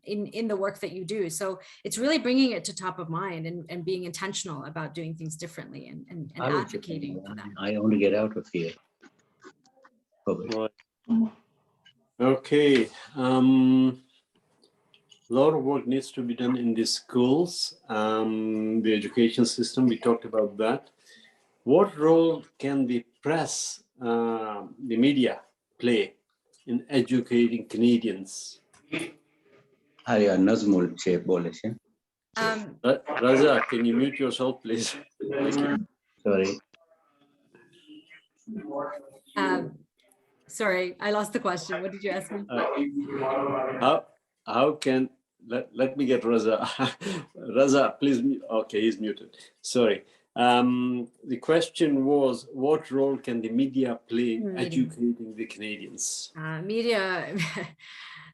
S2: in the work that you do? So it's really bringing it to top of mind and being intentional about doing things differently and advocating for them.
S3: I only get out of here.
S1: Right. Okay. A lot of work needs to be done in the schools, the education system. We talked about that. What role can the press, the media, play in educating Canadians? Raza, can you mute yourself, please? Thank you.
S3: Sorry.
S2: Sorry, I lost the question. What did you ask me?
S1: How can, let me get Raza. Raza, please. Okay, he's muted. Sorry. The question was, what role can the media play in educating the Canadians?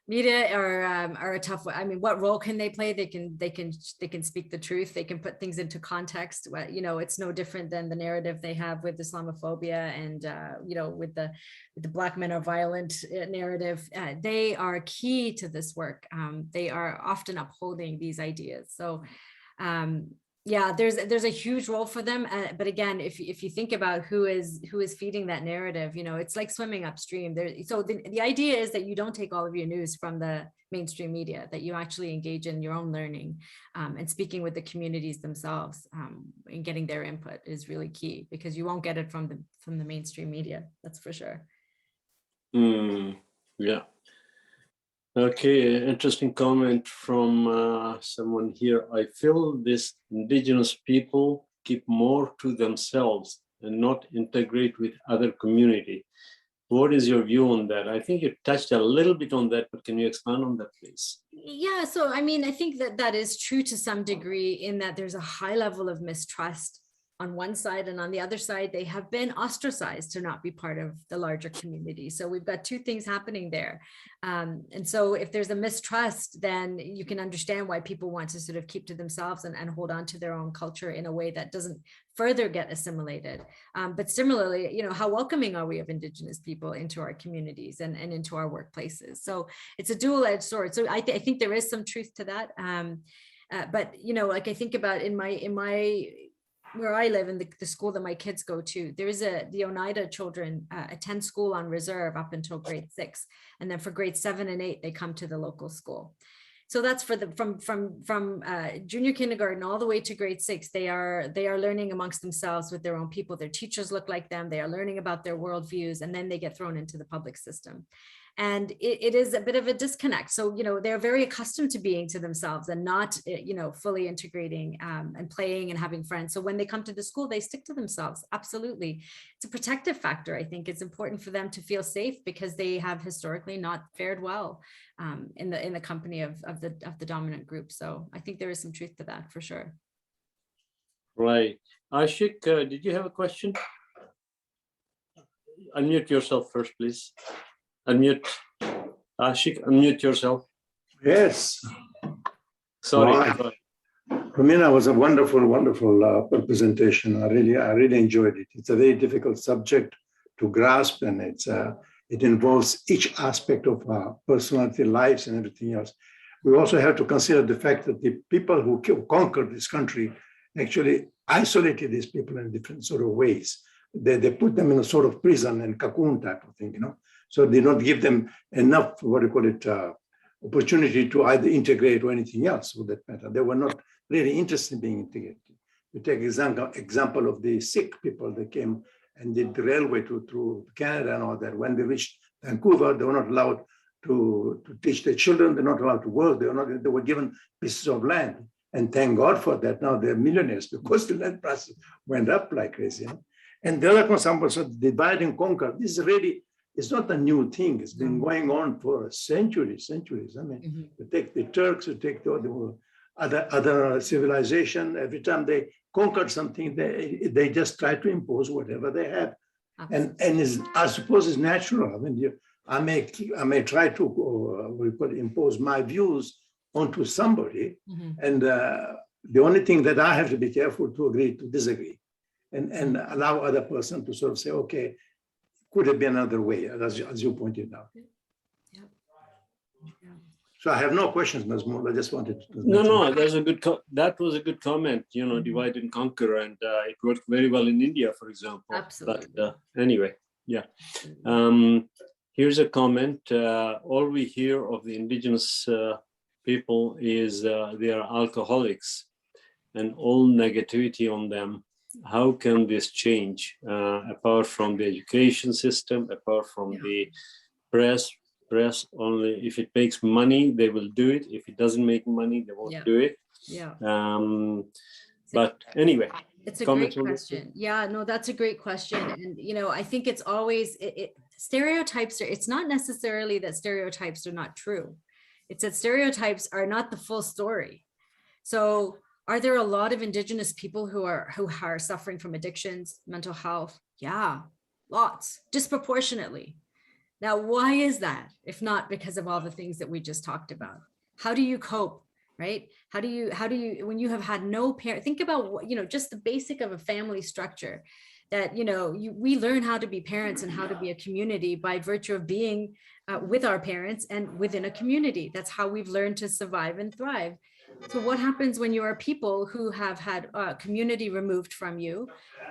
S2: Media are a tough one. I mean, what role can they play? They can speak the truth. They can put things into context. You know, it's no different than the narrative they have with Islamophobia and you know, with the Black men are violent narrative. They are key to this work. They are often upholding these ideas. So yeah, there's a huge role for them. But again, if you think about who is feeding that narrative, you know, it's like swimming upstream there. So the idea is that you don't take all of your news from the mainstream media, that you actually engage in your own learning and speaking with the communities themselves and getting their input is really key, because you won't get it from the mainstream media. That's for sure.
S1: Yeah. Okay, interesting comment from someone here. I feel these indigenous people keep more to themselves and not integrate with other community. What is your view on that? I think you touched a little bit on that, but can you expand on that, please?
S2: Yeah, so I mean, I think that is true to some degree, in that there's a high level of mistrust on one side, and on the other side, they have been ostracized to not be part of the larger community. So we've got two things happening there. And so if there's a mistrust, then you can understand why people want to sort of keep to themselves and hold on to their own culture in a way that doesn't further get assimilated. But similarly, you know, how welcoming are we of Indigenous people into our communities and into our workplaces? So it's a dual-edged sword. So I think there is some truth to that. But, you know, like I think about in my where I live, in the school that my kids go to, there is the Oneida children attend school on reserve up until grade 6. And then for grade 7 and 8, they come to the local school. So that's for from junior kindergarten all the way to grade 6. They are learning amongst themselves with their own people. Their teachers look like them. They are learning about their worldviews, and then they get thrown into the public system. And it is a bit of a disconnect. So, you know, they're very accustomed to being to themselves and not, you know, fully integrating and playing and having friends. So when they come to the school, they stick to themselves. Absolutely. It's a protective factor. I think it's important for them to feel safe, because they have historically not fared well in the company of the dominant group. So I think there is some truth to that for sure.
S1: Right. Ashik, did you have a question? Unmute yourself first, please. Unmute. Ashik, unmute yourself.
S4: Yes.
S1: Sorry.
S4: Right. Rumina, was a wonderful presentation. I really enjoyed it. It's a very difficult subject to grasp, and it involves each aspect of our personality, lives, and everything else. We also have to consider the fact that the people who conquered this country actually isolated these people in different sort of ways. They put them in a sort of prison and cocoon type of thing, you know. So they don't give them enough, opportunity to either integrate or anything else for that matter. They were not really interested in being integrated. You take example of the Sikh people that came and did the railway through Canada and all that. When they reached Vancouver, they were not allowed to teach their children. They're not allowed to work. They were given pieces of land. And thank God for that. Now they're millionaires because the land prices went up like crazy. You know? And the other example, so divide and conquer. This is really, it's not a new thing. It's been going on for centuries. I mean, you take the Turks, you take the other civilization. Every time they conquered something, they just try to impose whatever they have, and I suppose it's natural. I mean, I may try to impose my views onto somebody, and The only thing that I have to be careful to agree to disagree and allow other person to sort of say, okay, could have been another way, as you pointed out.
S2: Yeah.
S4: So I have no questions, Ms. Moore. I just wanted to.
S1: No, that's a good. That was a good comment. You know, divide and conquer, and it worked very well in India, for example.
S2: Absolutely.
S1: But anyway, yeah. Here's a comment. All we hear of the indigenous people is they are alcoholics, and all negativity on them. How can this change? Apart from the education system, apart from the press only, if it makes money, they will do it. If it doesn't make money, they won't do it.
S2: Yeah.
S1: But anyway,
S2: it's a great question. Yeah, no, that's a great question. And, you know, I think it's always, stereotypes are, it's not necessarily that stereotypes are not true. It's that stereotypes are not the full story. So are there a lot of indigenous people who are suffering from addictions, mental health? Yeah, lots, disproportionately. Now, why is that? If not because of all the things that we just talked about? How do you cope, right? How do you, when you have had no parent, think about what, you know, just the basic of a family structure that, you know, we learn how to be parents and how to be a community by virtue of being with our parents and within a community. That's how we've learned to survive and thrive. So what happens when you are people who have had community removed from you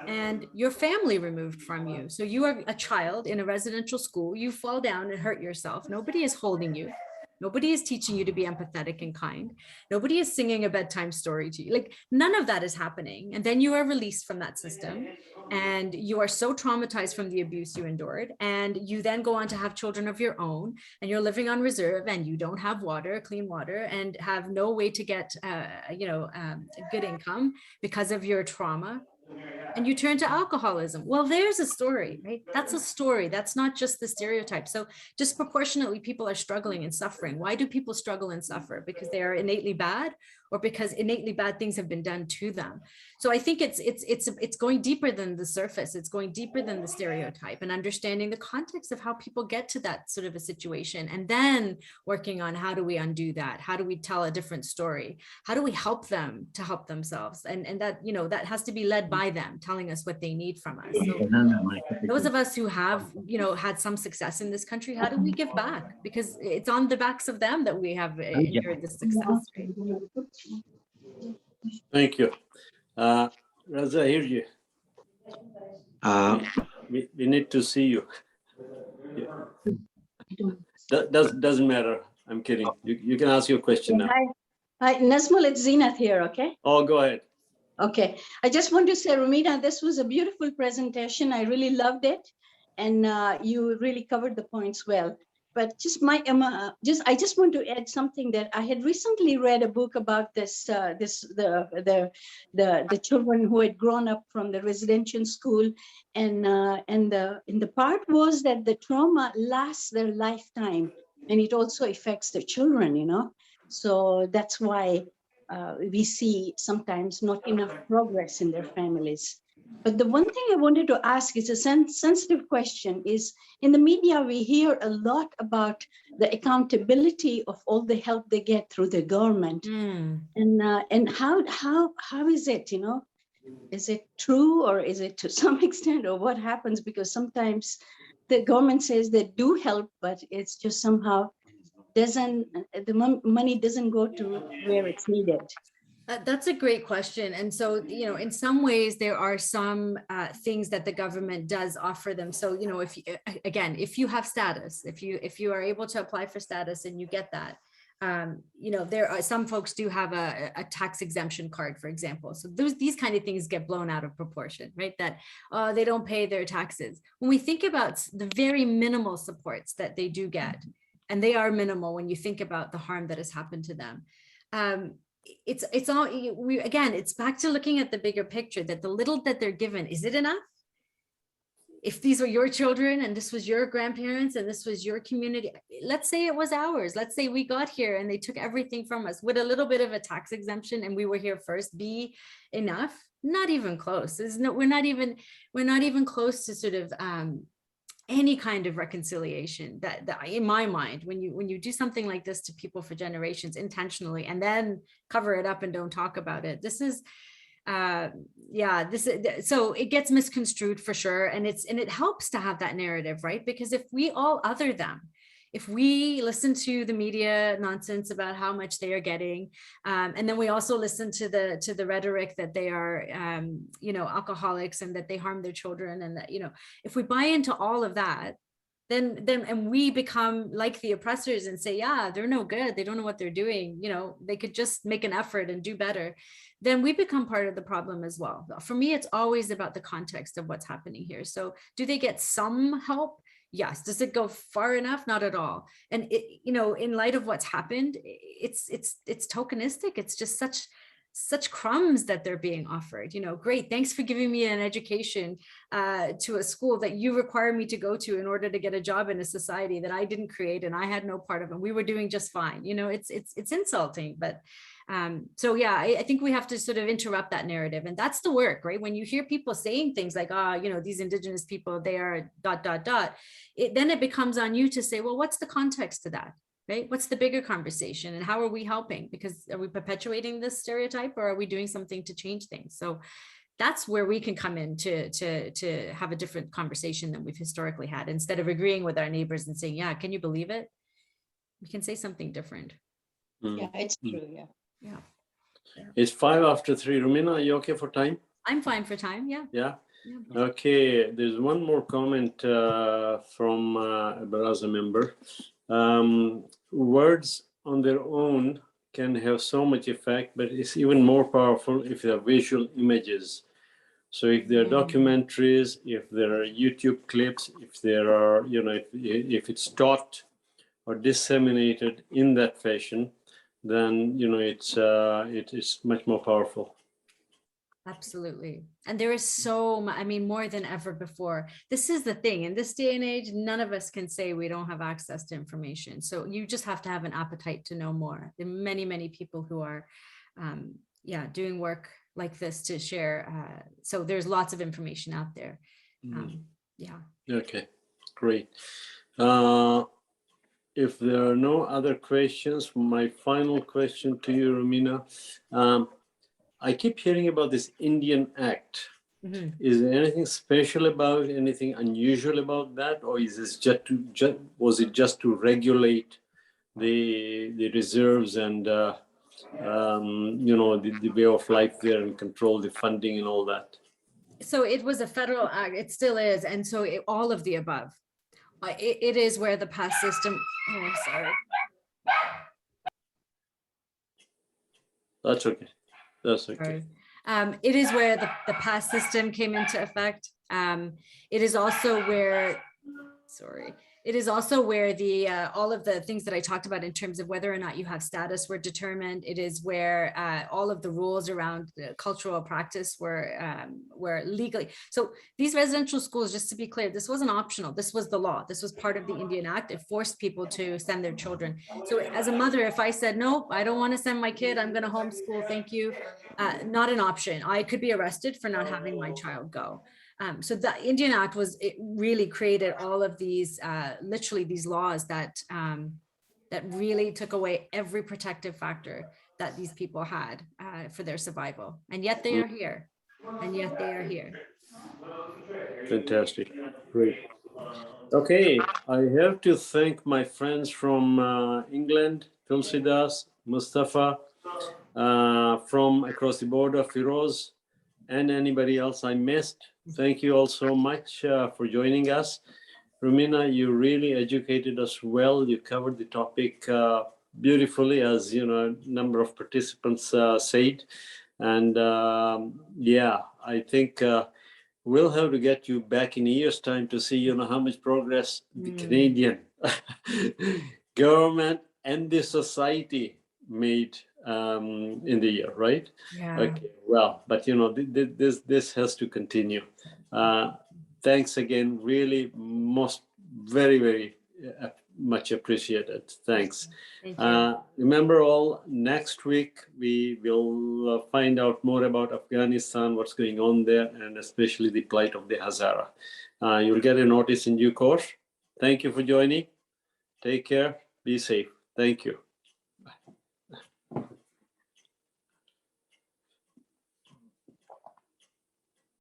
S2: and your family removed from you? So you are a child in a residential school, you fall down and hurt yourself. Nobody is holding you. Nobody is teaching you to be empathetic and kind. Nobody is singing a bedtime story to you. Like, none of that is happening. And then you are released from that system and you are so traumatized from the abuse you endured. And you then go on to have children of your own and you're living on reserve and you don't have water, clean water, and have no way to get, a good income because of your trauma. And you turn to alcoholism. Well, there's a story, right? That's a story. That's not just the stereotype. So disproportionately, people are struggling and suffering. Why do people struggle and suffer? Because they are innately bad, or because innately bad things have been done to them. So I think it's going deeper than the surface. It's going deeper than the stereotype, and understanding the context of how people get to that sort of a situation, and then working on how do we undo that? How do we tell a different story? How do we help them to help themselves? And that, you know, that has to be led by them, telling us what they need from us. So those of us who have, you know, had some success in this country, how do we give back? Because it's on the backs of them that we have endured this success. Right?
S1: Thank you. Raza, I hear you. We need to see you. Yeah. That doesn't matter. I'm kidding. You can ask your question now.
S5: Hi, Nazmul, it's Zenith here, okay?
S1: Oh, go ahead.
S5: Okay, I just want to say, Rumina, this was a beautiful presentation. I really loved it. And you really covered the points well. But just I just want to add something that I had recently read a book about this, the children who had grown up from the residential school, and the part was that the trauma lasts their lifetime, and it also affects the children, you know. So that's why we see sometimes not enough progress in their families. But the one thing I wanted to ask is a sensitive question is, in the media, we hear a lot about the accountability of all the help they get through the government. And how is it, you know, is it true, or is it to some extent, or what happens? Because sometimes the government says they do help, but it's just somehow the money doesn't go to where it's needed.
S2: That's a great question. And so, you know, in some ways, there are some things that the government does offer them. So, you know, if you have status, if you are able to apply for status and you get that, you know, there are some folks do have a tax exemption card, for example. So these kind of things get blown out of proportion, right? That they don't pay their taxes. When we think about the very minimal supports that they do get, and they are minimal when you think about the harm that has happened to them. It's all, again, it's back to looking at the bigger picture, that the little that they're given, is it enough? If these were your children and this was your grandparents and this was your community, let's say it was ours, let's say we got here and they took everything from us, would a little bit of a tax exemption and we were here first be enough? Not even close. We're not even close to sort of any kind of reconciliation that in my mind, when you do something like this to people for generations intentionally and then cover it up and don't talk about it, this is so it gets misconstrued for sure. And it helps to have that narrative, right? Because if we all other them, if we listen to the media nonsense about how much they are getting, and then we also listen to the rhetoric that they are, alcoholics and that they harm their children, and that, if we buy into all of that, then and we become like the oppressors and say, yeah, they're no good, they don't know what they're doing, they could just make an effort and do better, then we become part of the problem as well. For me, it's always about the context of what's happening here. So do they get some help? Yes. Does it go far enough? Not at all. And in light of what's happened, it's tokenistic. It's just such crumbs that they're being offered. Great, thanks for giving me an education to a school that you require me to go to in order to get a job in a society that I didn't create and I had no part of, and we were doing just fine. It's insulting. But so yeah, I think we have to sort of interrupt that narrative, and that's the work, right? When you hear people saying things like, these Indigenous people, they are ... then it becomes on you to say, well, what's the context to that? Right? What's the bigger conversation, and how are we helping? Because are we perpetuating this stereotype, or are we doing something to change things? So that's where we can come in to have a different conversation than we've historically had. Instead of agreeing with our neighbors and saying, yeah, can you believe it? We can say something different.
S5: Yeah, it's true. Yeah.
S2: Yeah.
S1: It's 3:05. Rumina, are you okay for time?
S2: I'm fine for time. Yeah.
S1: Yeah.
S2: Yeah.
S1: Okay. There's one more comment from a Baraza member. Words on their own can have so much effect, but it's even more powerful if there are visual images. So if there are documentaries, if there are YouTube clips, if there are, if it's taught or disseminated in that fashion, then it is much more powerful.
S2: Absolutely. And there is so much, more than ever before. This is the thing. In this day and age, none of us can say we don't have access to information. So you just have to have an appetite to know more. There are many, many people who are, doing work like this to share. So there's lots of information out there.
S1: Okay, great. If there are no other questions, my final question to you, Rumina. I keep hearing about this Indian Act. Mm-hmm. Is there anything special about, anything unusual about that, or is this was it just to regulate the reserves and the way of life there and control the funding and all that?
S2: So it was a federal act. It still is, and so all of the above. It is where the past system. Oh, sorry.
S1: That's okay. That's okay.
S2: It is where the past system came into effect. It is also where, it is also where the all of the things that I talked about in terms of whether or not you have status were determined. It is where all of the rules around the cultural practice were legally. So these residential schools, just to be clear, this wasn't optional. This was the law. This was part of the Indian Act. It forced people to send their children. So as a mother, if I said, no, I don't want to send my kid, I'm going to homeschool, thank you, not an option. I could be arrested for not having my child go. So the Indian Act it really created all of these, literally these laws that really took away every protective factor that these people had for their survival. And yet they are here.
S1: Fantastic. Great. Okay, I have to thank my friends from England, Tulsidas, Mustafa, from across the border, Firoz, and anybody else I missed. Thank you all so much for joining us. Rumina, you really educated us well. You covered the topic beautifully, as a number of participants said. And I think we'll have to get you back in a year's time to see, how much progress the Canadian government and the society made in the year, right?
S2: Yeah.
S1: Okay. Well, but this has to continue. Thanks again. Really, very, very much appreciated. Thanks.
S2: Thank you.
S1: Remember, all next week we will find out more about Afghanistan, what's going on there, and especially the plight of the Hazara. You'll get a notice in due course. Thank you for joining. Take care. Be safe. Thank you.